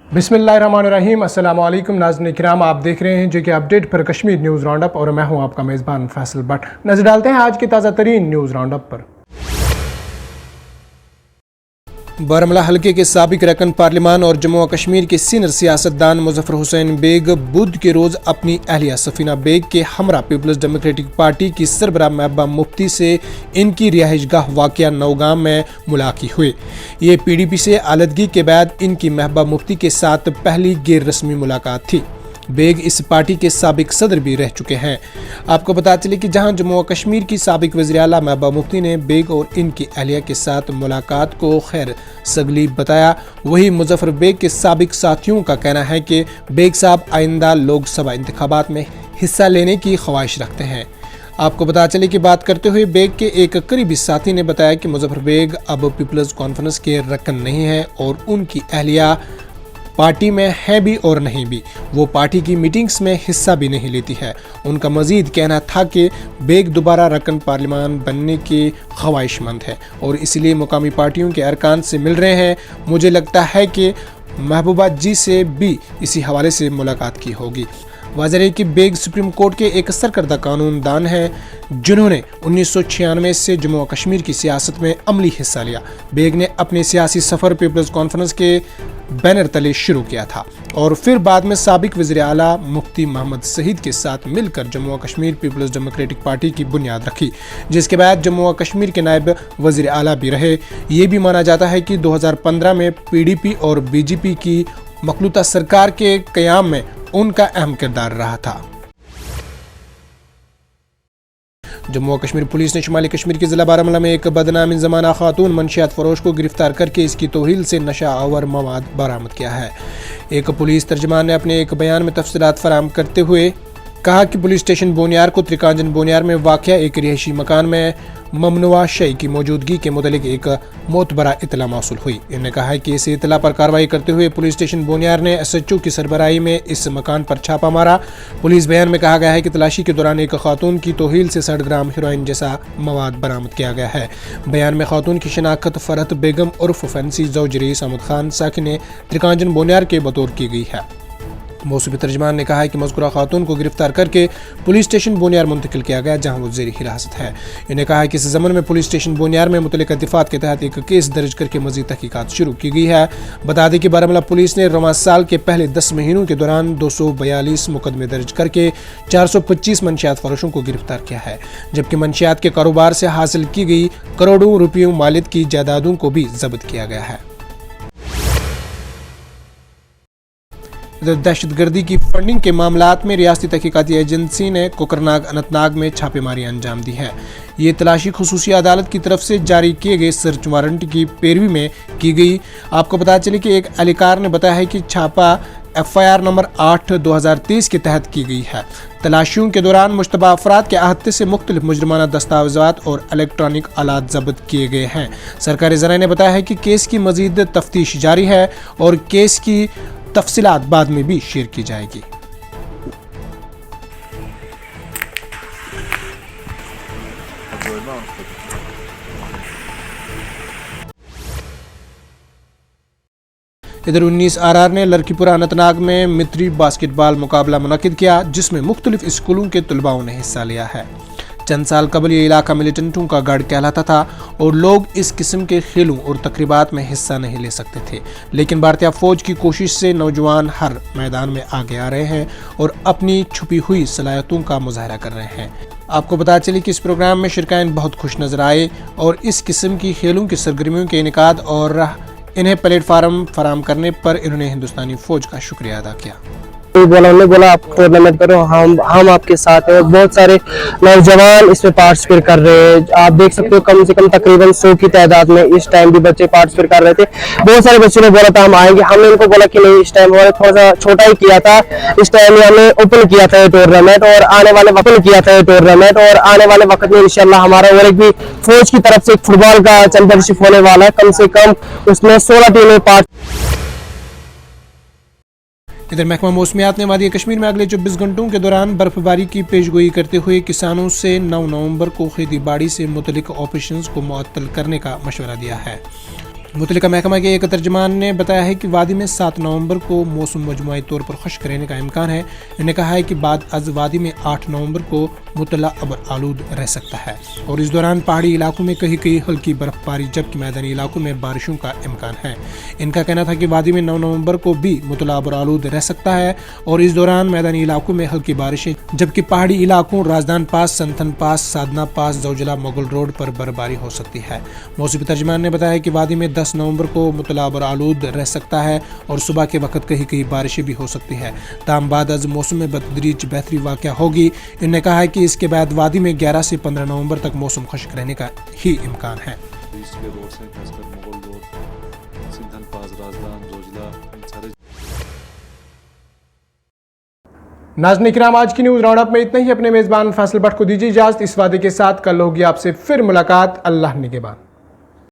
बिस्मिल्लाहिर्रहमानिर्रहीम। अस्सलाम वालेकुम नाज़रीन किराम, आप देख रहे हैं जो कि अपडेट पर कश्मीर न्यूज़ राउंड अप और मैं हूं आपका मेज़बान फैसल भट्ट। नजर डालते हैं आज की ताज़ा तरीन न्यूज़ राउंड अप पर। बारामूला हल्के के साबिक रकन पार्लिमान और जम्मू व कश्मीर के सीनियर सियासतदान मुजफ्फर हुसैन बेग बुध के रोज अपनी अहलिया सफीना बेग के हमरा पीपल्स डेमोक्रेटिक पार्टी की सरबराह महबूबा मुफ्ती से इनकी रिहाइशगाह वाक़िया नौगाम में मुलाकात हुई। ये PDP से आलदगी के बाद इनकी महबूबा मुफ्ती के साथ पहली गैर रस्मी मुलाकात थी। बेग इस पार्टी के साबिक सदर भी रह चुके हैं। आपको बता चले कि जहां जम्मू व कश्मीर की साबिक वज़ीर आला महबूबा मुफ्ती ने बेग और इनकी अहलिया के साथ मुलाकात को खैर सगली बताया, वही मुजफ्फर बेग के साबिक साथियों का कहना है कि बेग साहब आइंदा लोकसभा इंतखाबात में हिस्सा लेने की ख्वाहिश रखते हैं। आपको बता चले कि बात करते हुए बेग के एक करीबी साथी ने बताया कि मुजफ्फर बेग अब पीपल्स कॉन्फ्रेंस के रकन नहीं है और उनकी अहलिया पार्टी में है भी और नहीं भी, वो पार्टी की मीटिंग्स में हिस्सा भी नहीं लेती है। उनका मजीद कहना था कि बेग दोबारा रकन पार्लिमान बनने के ख्वाहिशमंद है और इसलिए मुकामी पार्टियों के अरकान से मिल रहे हैं। मुझे लगता है कि महबूबा जी से भी इसी हवाले से मुलाकात की होगी। वाज़ेह है कि बेग सुप्रीम कोर्ट के एक सरकर्दा कानून दान हैं जिन्होंने 1996 से जम्मू व कश्मीर की सियासत में अमली हिस्सा लिया। बेग ने अपने सियासी सफ़र पीपल्स कॉन्फ्रेंस के बैनर तले शुरू किया था और फिर बाद में साबिक वज़ीर आला मुफ्ती मोहम्मद सईद के साथ मिलकर जम्मू व कश्मीर पीपल्स डेमोक्रेटिक पार्टी की बुनियाद रखी, जिसके बाद जम्मू व कश्मीर के नायब वज़ीर आला भी रहे। ये भी माना जाता है कि 2015 में PDP और BJP की मखलूता सरकार के क़याम में उनका अहम किरदार रहा था। जम्मू व कश्मीर पुलिस ने शुमाली कश्मीर के जिला बारामूला में एक बदनाम ज़माना खातून मंशियात फरोश को गिरफ्तार करके इसकी तौहील से नशा आवर मवाद बरामद किया है। एक पुलिस तर्जमान ने अपने एक बयान में तफसीलात फराहम करते हुए कहा कि पुलिस स्टेशन बोनियार को त्रिकांजन बोनियार में वाक़या एक रिहायशी मकान में ममनुआ शय की मौजूदगी के मुतालिक एक मोतबरा इतला मौसूल हुई। इन्होंने कहा है कि इस इतला पर कार्रवाई करते हुए पुलिस स्टेशन बोनियार ने SHO की सरबराही में इस मकान पर छापा मारा। पुलिस बयान में कहा गया है कि तलाशी के दौरान एक खातून की तौहील से 60 ग्राम हेरोइन जैसा मवाद बरामद किया गया है। बयान में खातून की शनाख्त फरहत बेगम उर्फ फैंसी ज़ौज रईस अहमद खान साकिन त्रिकांजन बोनियार के बतौर की गई है। मौसूफी तर्जमान ने कहा है कि मज़कूरा खातून को गिरफ्तार करके पुलिस स्टेशन बोनियार मुंतकिल किया गया, जहां वो ज़ेर हिरासत है। इन्हें कहा है कि इस ज़मन में पुलिस स्टेशन बोनियार में मुतल्लिक़ा दफ़ात के तहत एक केस दर्ज करके मज़ीद तहक़ीक़ात शुरू की गई है। बता दें कि बारामूला पुलिस ने रवां साल के पहले 10 महीनों के दौरान 242 मुकदमे दर्ज करके 425 मंशियात फरोशों को गिरफ्तार किया है, जबकि मंशियात के कारोबार से हासिल की गई करोड़ों रुपयों मालियत की जायदादों को भी जब्त किया गया है। दहशतगर्दी की फंडिंग के मामलात में रियासती तहकीकाती एजेंसी ने कोकरनाग अनंतनाग में छापेमारी अंजाम दी है। ये तलाशी खुसूसी अदालत की तरफ से जारी किए गए सर्च वारंट की पैरवी में की गई। आपको पता चले कि एक एहलकार ने बताया है कि छापा FIR नंबर 8/2023 के तहत की गई है। तलाशियों के दौरान मुश्तबा अफराद के अहाते से मुख्तलिफ मुजरमाना दस्तावेज़ात और इलेक्ट्रॉनिक आलात जब्त किए गए हैं। सरकारी ज़राए ने बताया है कि केस की मज़ीद तफ्तीश जारी है और केस की तफसीलात बाद में भी शेयर की जाएगी। इधर 19 RR ने लड़कीपुरा अनंतनाग में मित्री बास्केटबॉल मुकाबला मुनक्किद किया, जिसमें मुख्तलिफ स्कूलों के तलबाओं ने हिस्सा लिया है। चंद साल कबल ये इलाका मिलिटेंटों का गढ़ कहलाता था और लोग इस किस्म के खेलों और तकरीबात में हिस्सा नहीं ले सकते थे, लेकिन भारतीय फौज की कोशिश से नौजवान हर मैदान में आगे आ रहे हैं और अपनी छुपी हुई सलाहियतों का मुजाहरा कर रहे हैं। आपको पता चले कि इस प्रोग्राम में शिरकाइन बहुत खुश नजर आए और इस किस्म की खेलों की सरगर्मियों के इनेकाद और इन्हें प्लेटफार्म फराहम करने पर इन्होंने हिंदुस्तानी फौज का शुक्रिया अदा किया। बोला आप टूर्नामेंट करो, हम आपके साथ हैं। बहुत सारे नौजवान इसमें पार्टिसिपेट कर रहे हैं। आप देख सकते हो कम से कम तकरीबन 100 की तादाद में इस टाइम भी बच्चे पार्टिसिपेट कर रहे थे। बहुत सारे बच्चों ने बोला था हम आएंगे, हमने उनको बोला कि नहीं, इस टाइम हमारे थोड़ा सा छोटा ही किया था। इस टाइम हमने ओपन किया था ये टूर्नामेंट और आने वाले वक्त में इंशाल्लाह हमारा और एक भी फौज की तरफ से फुटबॉल का चैंपियनशिप होने वाला है। कम से कम उसमें 16 टीमें इधर महकमा मौसमियात ने वादी कश्मीर में अगले 24 घंटों के दौरान बर्फबारी की पेशगोई करते हुए किसानों से 9 नवंबर को खेती बाड़ी से मुतल्लिक ऑपरेशंस को मुअत्तल करने का मशवरा दिया है। मुतल्लिका महकमा के एक तर्जमान ने बताया है कि वादी में 7 नवंबर को मौसम मजमूई तौर पर खुश्क रहने का इम्कान है। इन्होंने कहा है कि बाद अज वादी में 8 नवंबर को मुतला अबर आलूद रह सकता है और इस दौरान पहाड़ी इलाकों में कहीं कहीं हल्की बर्फबारी जबकि मैदानी इलाकों में बारिशों का इम्कान है। इनका कहना था कि वादी में 9 नवंबर को भी मुतला अबर आलूद रह सकता है और इस दौरान मैदानी इलाकों में हल्की बारिशें जबकि पहाड़ी इलाकों राजदान पास, संथन पास, साधना पास, जौजला मुगल रोड पर बर्फबारी हो सकती है। मौसमी तर्जमान ने बताया कि वादी में 10 नवंबर को मुतला अबर आलूद रह सकता है और सुबह के वक्त कहीं कहीं बारिशें भी हो सकती है। ताम बाद अज मौसम में बतदरीज बेहतरी वाक़या होगी। इन्होंने कहा है कि इसके बाद वादी में 11 से 15 नवंबर तक मौसम खुश्क रहने का ही इम्कान है। ईस्ट के रोड से खासकर मुगल रोड, सिंधन पास, राजदान, जोजिला, इन सारे नाज़रीन किराम, आज की न्यूज़ राउंड अप में इतना ही। अपने मेज़बान फैसल भट्ट को दीजिए इजाज़त इस वादे के साथ कल होगी आपसे फिर मुलाकात। अल्लाह निगहबान।